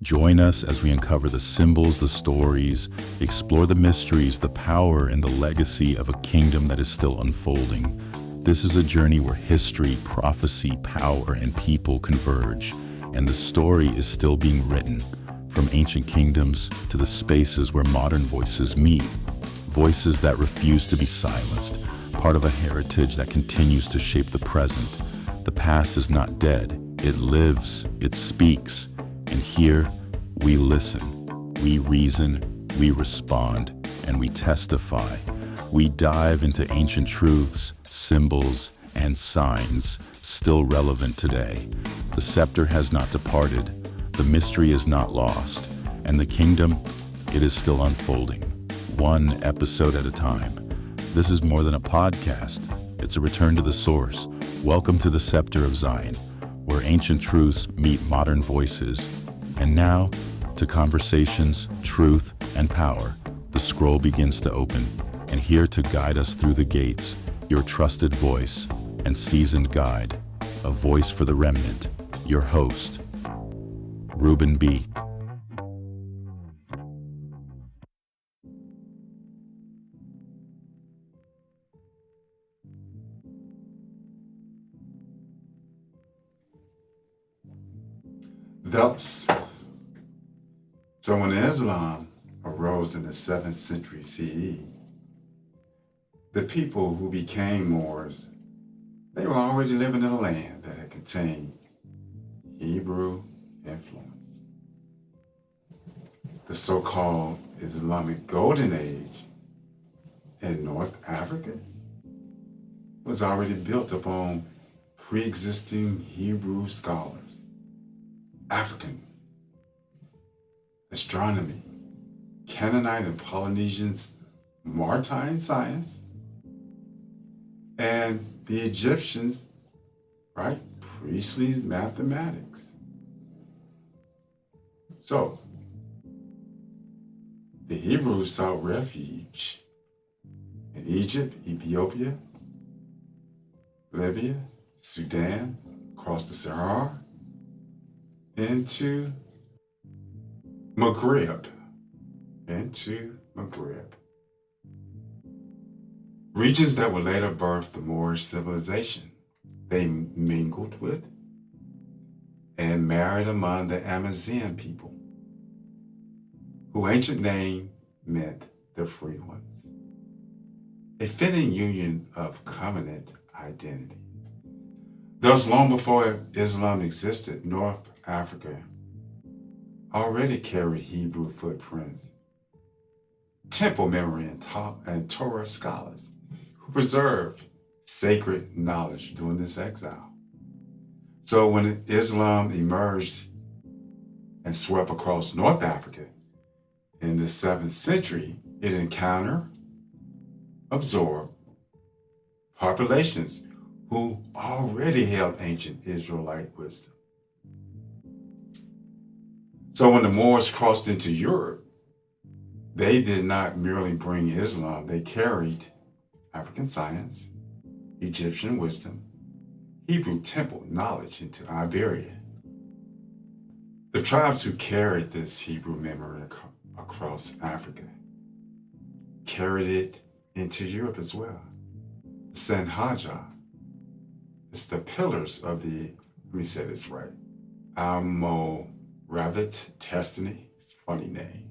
Join us as we uncover the symbols, the stories, explore the mysteries, the power, and the legacy of a kingdom that is still unfolding. This is a journey where history, prophecy, power, and people converge, and the story is still being written, from ancient kingdoms to the spaces where modern voices meet. Voices that refuse to be silenced, part of a heritage that continues to shape the present. The past is not dead, it lives, it speaks, and here we listen, we reason, we respond, and we testify. We dive into ancient truths, symbols, and signs still relevant today. The scepter has not departed, the mystery is not lost, and the kingdom, it is still unfolding, one episode at a time. This is more than a podcast, it's a return to the source. Welcome to the Scepter of Zion, where ancient truths meet modern voices. And now, to conversations, truth, and power, the scroll begins to open, and here to guide us through the gates, your trusted voice and seasoned guide, a voice for the remnant, your host, Ruben B. Thus, so when Islam arose in the 7th century CE, the people who became Moors, they were already living in a land that had contained Hebrew influence. The so-called Islamic Golden Age in North Africa was already built upon pre-existing Hebrew scholars, African, astronomy, Canaanite and Polynesians, maritime science, and the Egyptians, right, priestly mathematics. So, the Hebrews sought refuge in Egypt, Ethiopia, Libya, Sudan, across the Sahara, into Maghrib. Regions that would later birth the Moorish civilization. They mingled with and married among the Amazigh people, whose ancient name meant the free ones. A fitting union of covenant identity. Thus, long before Islam existed, North Africa already carried Hebrew footprints, temple memory, and Torah scholars who preserved sacred knowledge during this exile. So when Islam emerged and swept across North Africa in the 7th century, it absorbed populations who already held ancient Israelite wisdom. So when the Moors crossed into Europe, they did not merely bring Islam, they carried African science, Egyptian wisdom, Hebrew temple knowledge into Iberia. The tribes who carried this Hebrew memory across Africa carried it into Europe as well. The Sanhaja, it's the pillars of the, let me say this right, Almoravid Destiny. It's a funny name.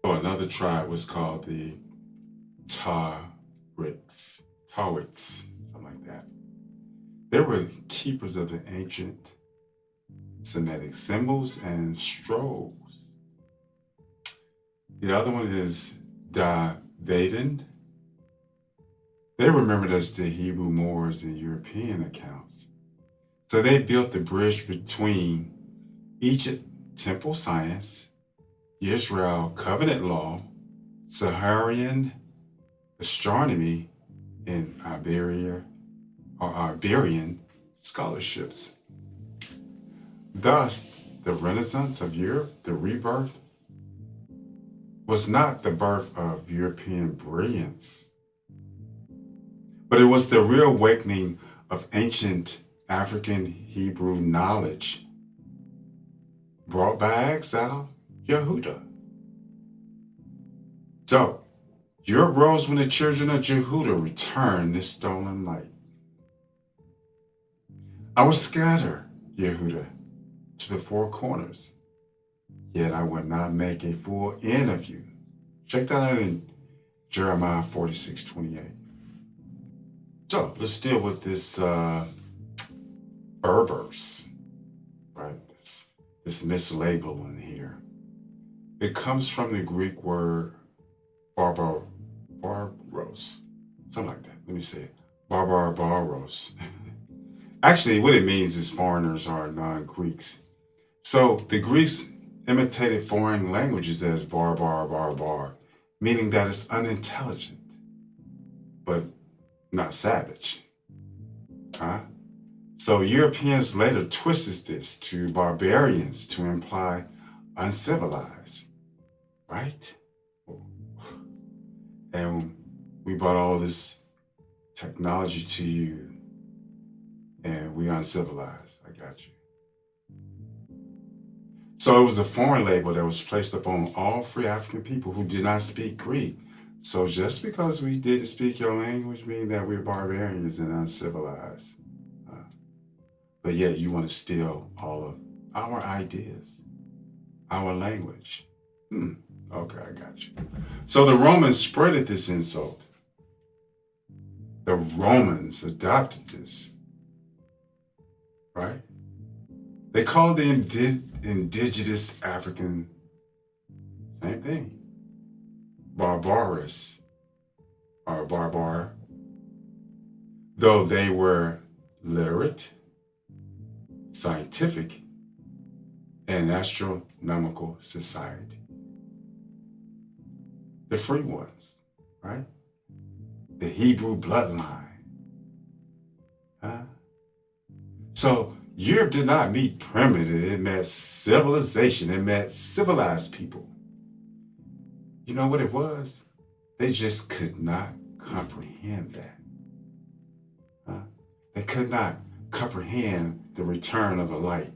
So another tribe was called the Tawits, something like that. They were keepers of the ancient Semitic symbols and scrolls. The other one is Davidan. They remembered as the Hebrew Moors in European accounts. So they built the bridge between Egypt temple science, Israel covenant law, Saharan astronomy, and Iberia or Iberian scholarships. Thus, the Renaissance of Europe, the rebirth, was not the birth of European brilliance, but it was the reawakening of ancient African Hebrew knowledge brought by exile Yehuda. So, Europe rose when the children of Jehudah returned this stolen light. I will scatter Yehudah to the four corners, yet I will not make a full end of you. Check that out in Jeremiah 46:28. So let's deal with this Berbers, right? This mislabeling here. It comes from the Greek word barbaros, something like that. Let me say it. Barbaros. Actually, what it means is foreigners are non-Greeks. So the Greeks imitated foreign languages as barbar, meaning that it's unintelligent, but not savage. So Europeans later twisted this to barbarians to imply uncivilized, right? And we brought all this technology to you, and we uncivilized. I got you. So it was a foreign label that was placed upon all free African people who did not speak Greek. So just because we didn't speak your language means that we're barbarians and uncivilized. But yet you want to steal all of our ideas, our language. Okay, I got you. So the Romans spreaded this insult. The Romans adopted this, right? They called the indigenous African, same thing, barbarous or barbar, though they were literate, scientific, and astronomical society. The free ones, right? The Hebrew bloodline. So Europe did not mean primitive, it meant civilization, it meant civilized people. You know what it was? They just could not comprehend that. They could not comprehend the return of the light.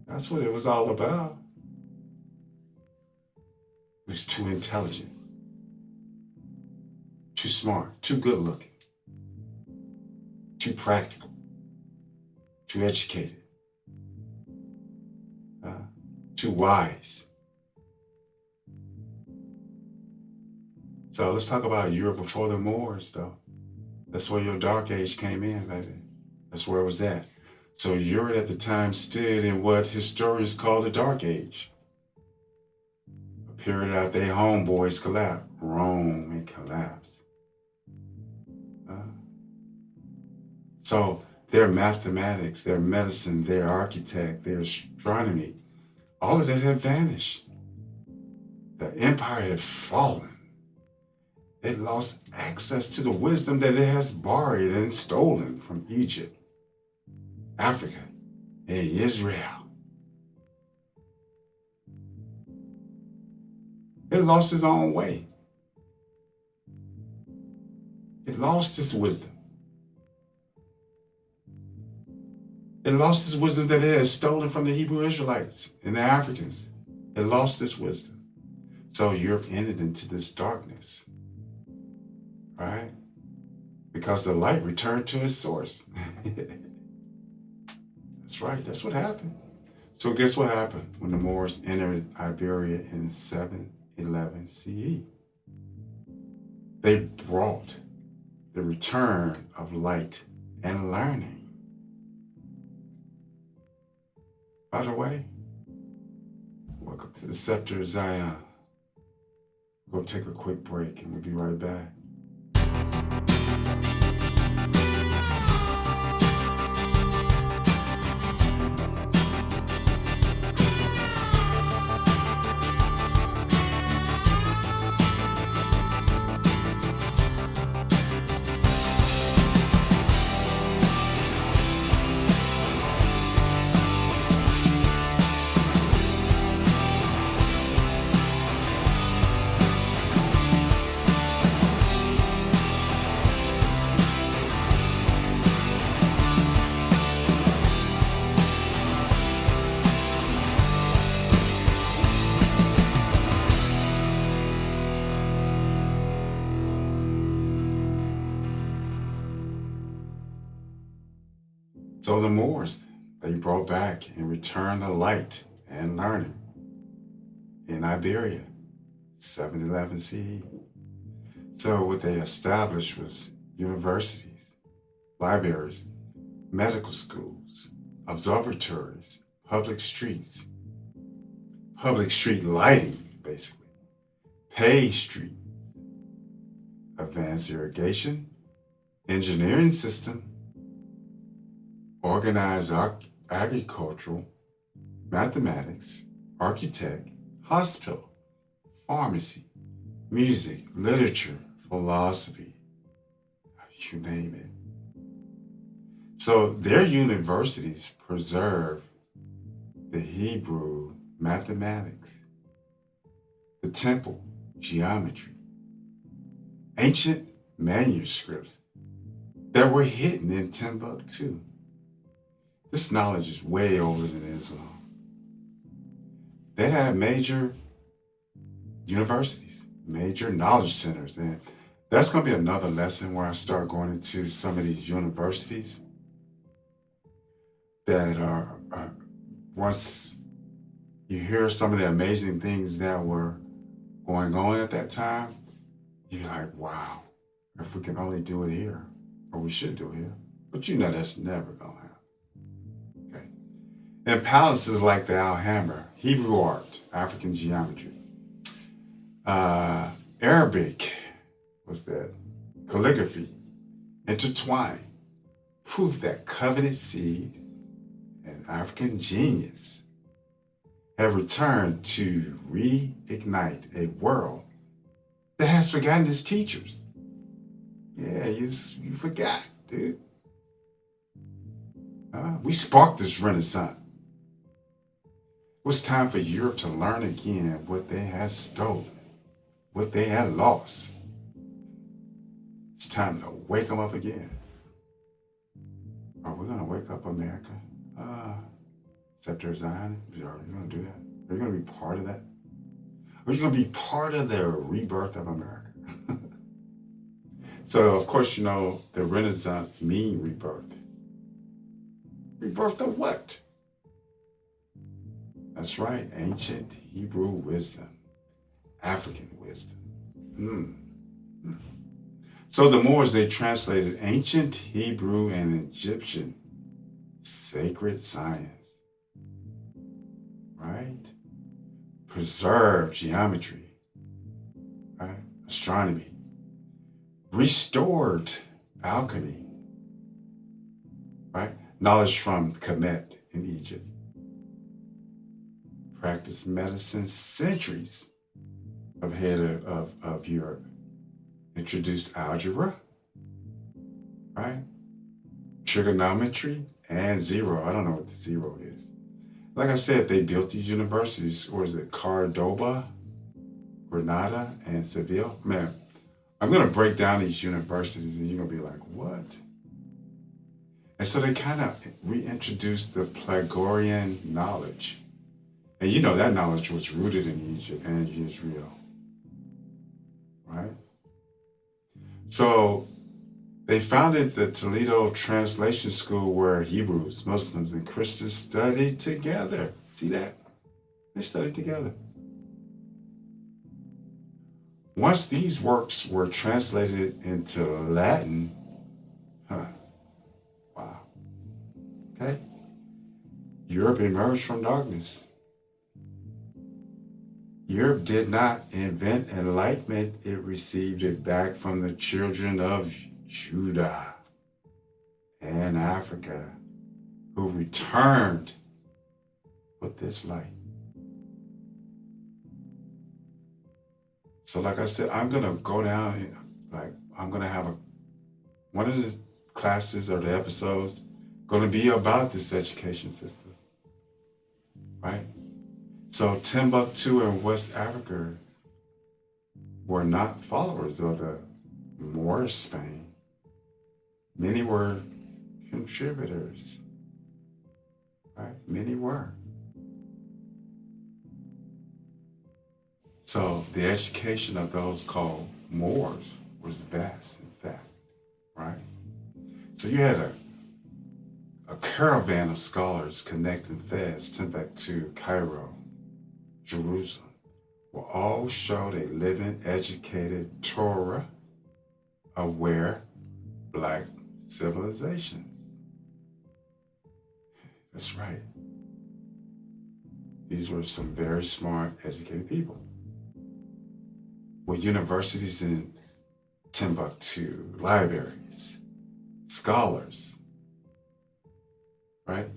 That's what it was all about. It was too intelligent, too smart, too good looking, too practical, too educated, too wise. So let's talk about Europe before the Moors, though. That's where your dark age came in, baby. That's where it was at. So Europe at the time stood in what historians call the dark age. A period after their homeboys collapsed. Rome and collapsed. So their mathematics, their medicine, their architect, their astronomy, all of that had vanished. The empire had fallen. It lost access to the wisdom that it has borrowed and stolen from Egypt, Africa, and Israel. It lost its own way. It lost its wisdom. It lost its wisdom that it had stolen from the Hebrew Israelites and the Africans. It lost its wisdom. So Europe entered into this darkness. Right? Because the light returned to its source. That's right. That's what happened. So guess what happened when the Moors entered Iberia in 711 CE? They brought the return of light and learning. By the way, welcome to the Scepter of Zion. We're going to take a quick break and we'll be right back. So the Moors, they brought back and returned the light and learning in Iberia, 711 CE. So what they established was universities, libraries, medical schools, observatories, public streets, public street lighting, basically, paved streets, advanced irrigation, engineering system, organized agricultural, mathematics, architect, hospital, pharmacy, music, literature, philosophy, you name it. So their universities preserve the Hebrew mathematics, the temple geometry, ancient manuscripts that were hidden in Timbuktu. This knowledge is way older than Islam. They had major universities, major knowledge centers, and that's going to be another lesson where I start going into some of these universities that are once you hear some of the amazing things that were going on at that time, you're like, wow, if we can only do it here, or we should do it here. But you know that's never going to happen. Okay. And palaces like the Alhambra, Hebrew art, African geometry, Arabic, what's that? Calligraphy, intertwined, proof that covenant seed and African genius have returned to reignite a world that has forgotten its teachers. Yeah, you forgot, dude. We sparked this renaissance. It was time for Europe to learn again what they had stolen, what they had lost. It's time to wake them up again. Are we going to wake up America? Scepter Zion? Are you going to do that? Are you going to be part of that? Are you going to be part of the rebirth of America? So, of course, you know, the Renaissance mean rebirth. Rebirth of what? That's right, ancient Hebrew wisdom, African wisdom. So the Moors, they translated ancient Hebrew and Egyptian sacred science, right? Preserved geometry, right? Astronomy, restored alchemy, right? Knowledge from Kemet in Egypt. Practiced medicine centuries ahead of Europe. Introduced algebra, right? Trigonometry and zero. I don't know what the zero is. Like I said, they built these universities, or is it Cordoba, Granada, and Seville? Man, I'm going to break down these universities and you're going to be like, what? And so they kind of reintroduced the Pythagorean knowledge. And you know that knowledge was rooted in Egypt and Israel, right? So they founded the Toledo Translation School where Hebrews, Muslims, and Christians studied together. See that? They studied together. Once these works were translated into Latin, wow, okay, Europe emerged from darkness. Europe did not invent enlightenment, it received it back from the children of Judah and Africa, who returned with this light. So like I said, I'm going to go down, I'm going to have one of the classes or the episodes going to be about this education system, right? So Timbuktu and West Africa were not followers of the Moorish Spain. Many were contributors, right? Many were. So the education of those called Moors was vast, in fact, right? So you had a caravan of scholars connecting Fez, Timbuktu, Cairo, Jerusalem, will all show a living, educated, Torah aware Black civilizations. That's right. These were some very smart, educated people. With universities in Timbuktu, libraries, scholars, right?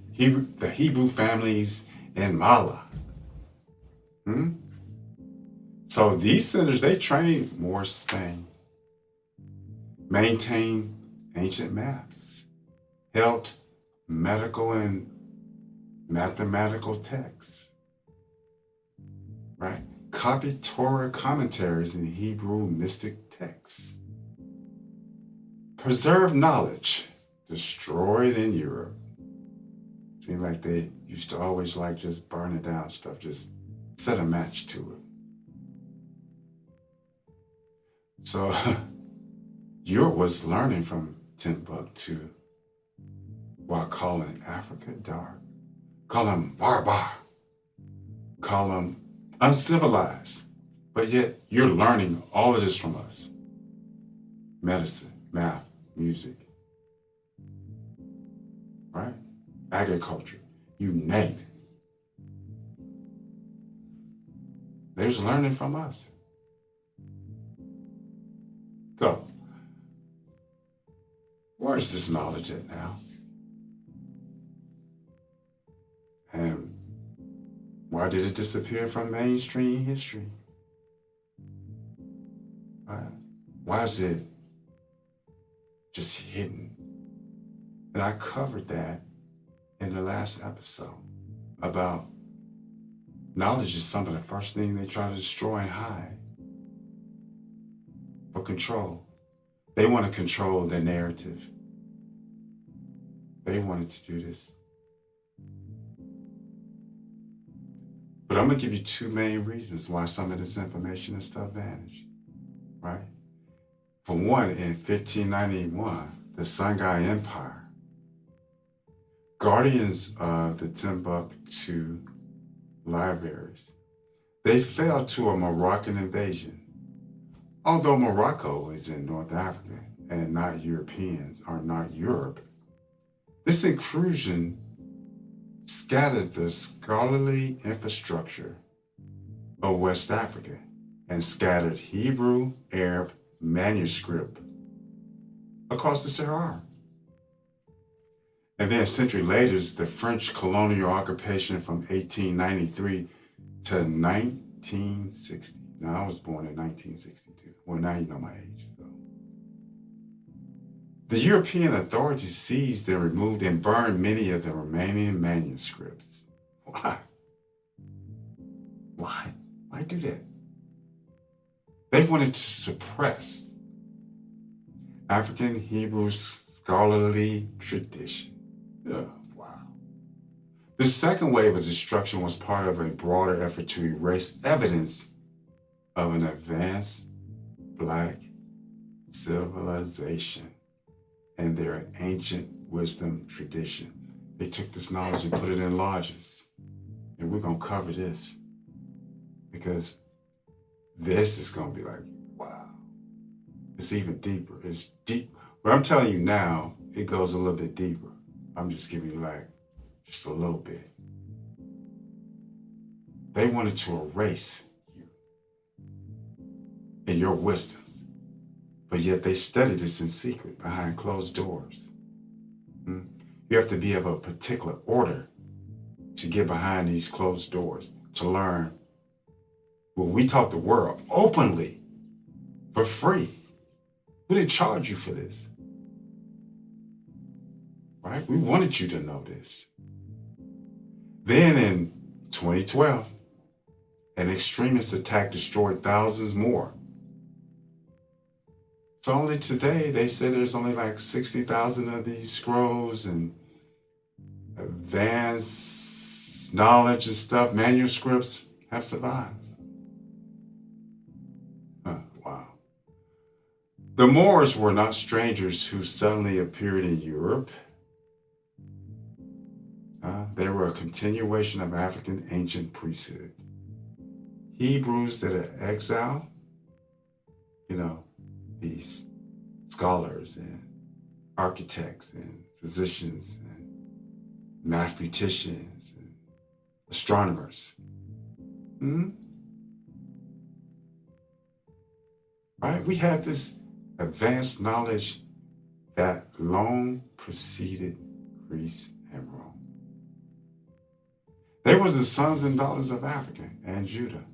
The Hebrew families in Mala. So these centers, they trained Moorish Spain, maintained ancient maps, helped medical and mathematical texts, right? Copied Torah commentaries in Hebrew mystic texts, preserved knowledge destroyed in Europe. Seemed like they used to always like just burning down stuff, just set a match to it. So Europe was learning from Timbuktu while calling Africa dark, call them barbar, call them uncivilized. But yet you're learning all of this from us. Medicine, math, music, right? Agriculture, you name it. They was learning from us. So, where is this knowledge at now? And why did it disappear from mainstream history? Why is it just hidden? And I covered that in the last episode about knowledge is some of the first thing they try to destroy and hide for control. They want to control their narrative. They wanted to do this. But I'm going to give you two main reasons why some of this information and stuff vanished, right? For one, in 1591, the Songhai Empire, guardians of the Timbuktu libraries, they fell to a Moroccan invasion. Although Morocco is in North Africa and not Europeans or not Europe, this intrusion scattered the scholarly infrastructure of West Africa and scattered Hebrew, Arab manuscript across the Sahara. And then a century later, the French colonial occupation from 1893 to 1960. Now, I was born in 1962. Well, now you know my age. So. The European authorities seized and removed and burned many of the remaining manuscripts. Why? Why do that? They wanted to suppress African Hebrew scholarly tradition. Wow. The second wave of destruction was part of a broader effort to erase evidence of an advanced Black civilization and their ancient wisdom tradition. They took this knowledge and put it in lodges. And we're going to cover this because this is going to be like, wow. It's even deeper. It's deep. But I'm telling you now, it goes a little bit deeper. I'm just giving you like just a little bit. They wanted to erase you and your wisdoms, but yet they studied this in secret behind closed doors. You have to be of a particular order to get behind these closed doors, to learn. Well, we taught the world openly for free. We didn't charge you for this. Right? We wanted you to know this. Then in 2012, an extremist attack destroyed thousands more. So only today, they said there's only like 60,000 of these scrolls and advanced knowledge and stuff, manuscripts have survived. Wow. The Moors were not strangers who suddenly appeared in Europe. They were a continuation of African ancient priesthood. Hebrews that are exile, these scholars and architects and physicians and mathematicians and astronomers. Right? We had this advanced knowledge that long preceded Greece and Rome. They were the sons and daughters of Africa and Judah,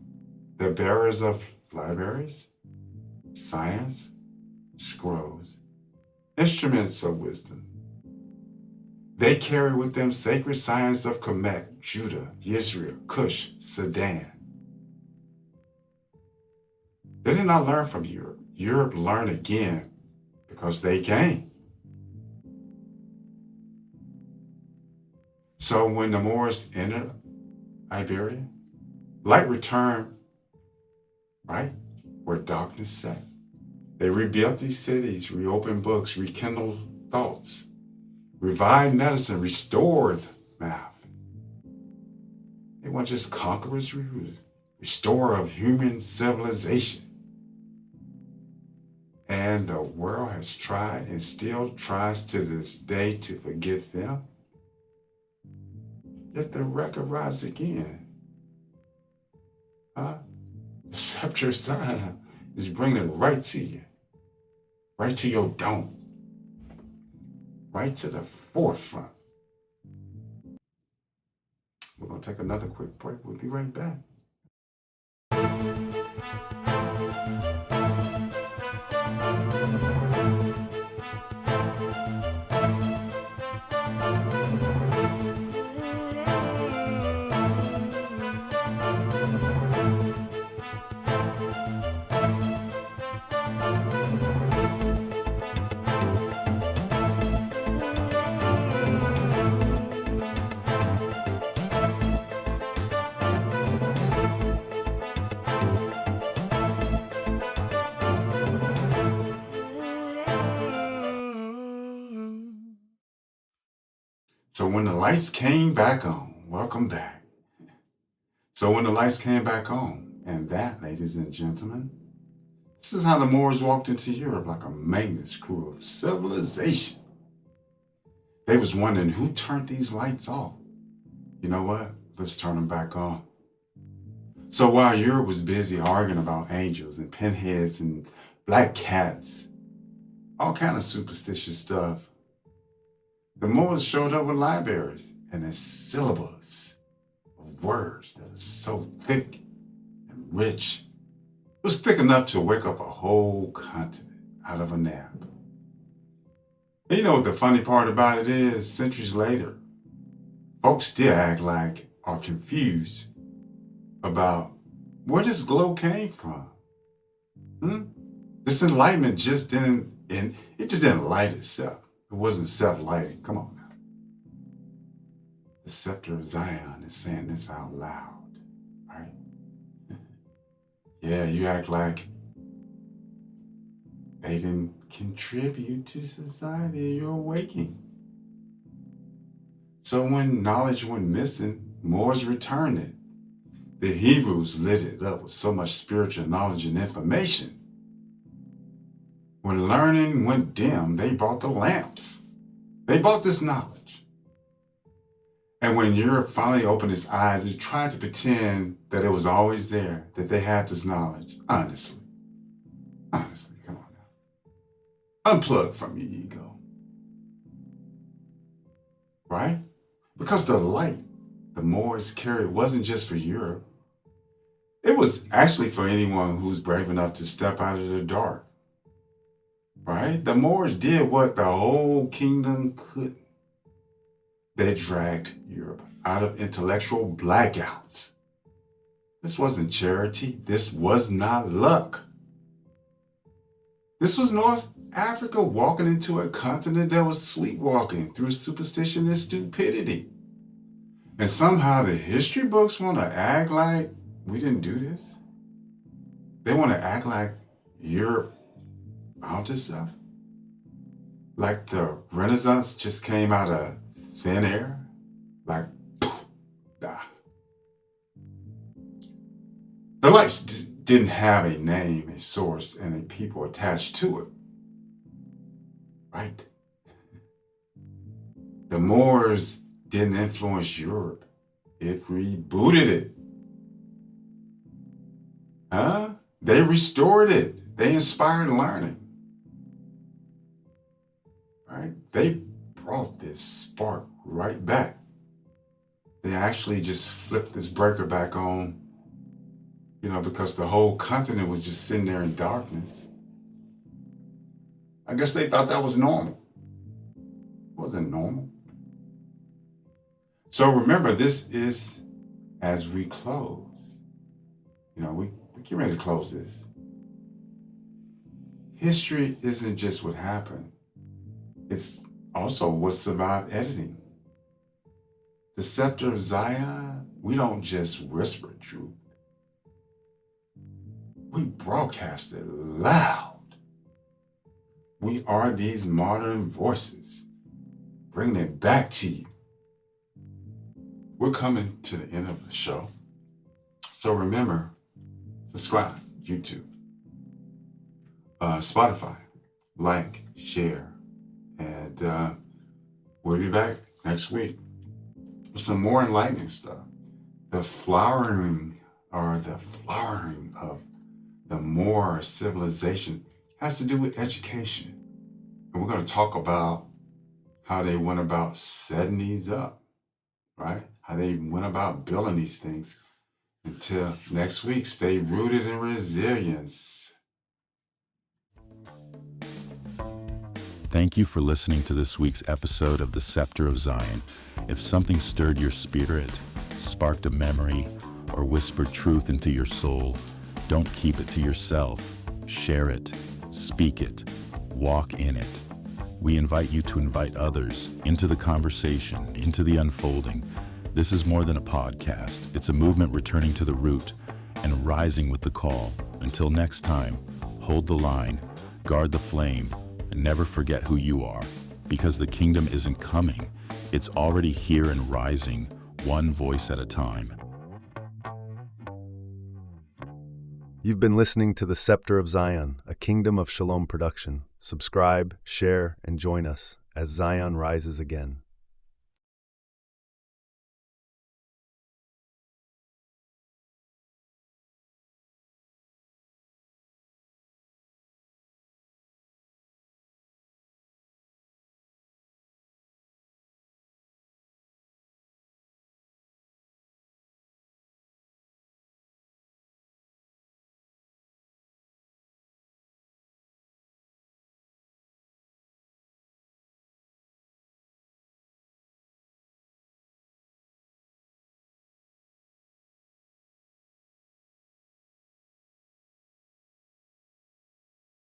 the bearers of libraries, science, scrolls, instruments of wisdom. They carry with them sacred science of Kemet, Judah, Israel, Cush, Sudan. They did not learn from Europe. Europe learned again because they came. So when the Moors entered Iberia, light returned, right, where darkness sat. They rebuilt these cities, reopened books, rekindled thoughts, revived medicine, restored math. They weren't just conquerors, restorer of human civilization. And the world has tried and still tries to this day to forget them. Yet the record rises again. The scepter sign is bringing it right to you, right to your dome, right to the forefront. We're going to take another quick break. We'll be right back. So when the lights came back on, welcome back. So when the lights came back on, and that, ladies and gentlemen, this is how the Moors walked into Europe like a maintenance crew of civilization. They was wondering who turned these lights off. You know what? Let's turn them back on. So while Europe was busy arguing about angels and pinheads and black cats, all kind of superstitious stuff, the Moors showed up with libraries and a syllabus of words that are so thick and rich. It was thick enough to wake up a whole continent out of a nap. And you know what the funny part about it is? Centuries later, folks still act like are confused about where this glow came from. This enlightenment just didn't light itself. It wasn't self-lighting. Come on now. The scepter of Zion is saying this out loud, right? Yeah, you act like they didn't contribute to society. You're awakening. So when knowledge went missing, Moors returned it. The Hebrews lit it up with so much spiritual knowledge and information. When learning went dim, they brought the lamps. They brought this knowledge. And when Europe finally opened its eyes, it tried to pretend that it was always there, that they had this knowledge. Honestly, come on now. Unplug from your ego. Right? Because the light the Moors carried wasn't just for Europe. It was actually for anyone who's brave enough to step out of the dark. Right? The Moors did what the whole kingdom couldn't. They dragged Europe out of intellectual blackouts. This wasn't charity. This was not luck. This was North Africa walking into a continent that was sleepwalking through superstition and stupidity. And somehow the history books want to act like we didn't do this. They want to act like Europe found itself. Like the Renaissance just came out of thin air. Like didn't have a name, a source, and a people attached to it. Right? The Moors didn't influence Europe. It rebooted it. Huh? They restored it. They inspired learning. Right? They brought this spark right back. They actually just flipped this breaker back on, because the whole continent was just sitting there in darkness. I guess they thought that was normal. It wasn't normal. So remember, this is as we close. We get ready to close this. History isn't just what happened. It's also what survived editing. The scepter of Zion, we don't just whisper truth. We broadcast it loud. We are these modern voices, bringing it back to you. We're coming to the end of the show. So remember, subscribe, YouTube, Spotify, like, share, and we'll be back next week with some more enlightening stuff. The flowering of the Moorish civilization has to do with education. And we're going to talk about how they went about setting these up, right? How they went about building these things. Until next week, stay rooted in resilience. Thank you for listening to this week's episode of The Scepter of Zion. If something stirred your spirit, sparked a memory, or whispered truth into your soul, don't keep it to yourself. Share it, speak it, walk in it. We invite you to invite others into the conversation, into the unfolding. This is more than a podcast. It's a movement returning to the root and rising with the call. Until next time, hold the line, guard the flame, and never forget who you are. Because the kingdom isn't coming. It's already here and rising, one voice at a time. You've been listening to The Scepter of Zion, a Kingdom of Shalom production. Subscribe, share, and join us as Zion rises again.